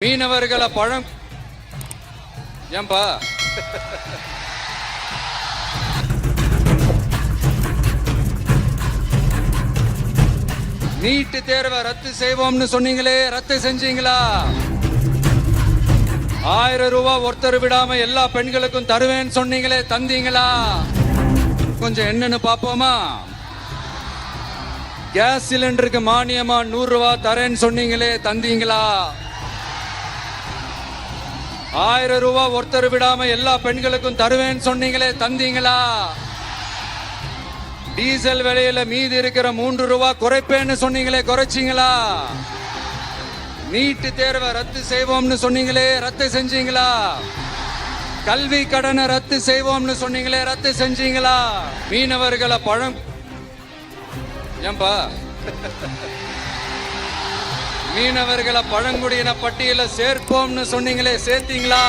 மீனவர்களை பழம் ஏன்பா நீட்டு தேர்வை ரத்து செய்வோம்னு சொன்னீங்களே, ரத்து செஞ்சீங்களா? 1000 ரூபாய் ஒருத்தர் விடாம எல்லா பெண்களுக்கும் தருவேன்னு சொன்னீங்களே, தந்தீங்களா? கொஞ்சம் என்னன்னு பாப்போமா? கேஸ் சிலிண்டருக்கு மானியமா 100 ரூபாய் தரேன்னு சொன்னீங்களே, தந்தீங்களா? 1000 ரூபாய் ஒருத்தர் விடாம எல்லா பெண்களுக்கும் தருவேன்னு சொன்னீங்களே, தந்தீங்களா? டீசல் விலையில மீதி இருக்கிற 3 ரூபாய் குறைப்பேன்னு சொன்னீங்களே, குறைச்சிங்களா? நீட்டு தேர்வை ரத்து செய்வோம்னு சொன்னீங்களே, ரத்து செஞ்சீங்களா? கல்வி கடனை ரத்து செய்வோம்னு சொன்னீங்களே, ரத்து செஞ்சீங்களா? மீனவர்களை பழம் ஏன்பா மீனவர்களை பழங்குடியின பட்டியல சேர்ப்போம்னு சொன்னீங்களே, சேர்த்தீங்களா?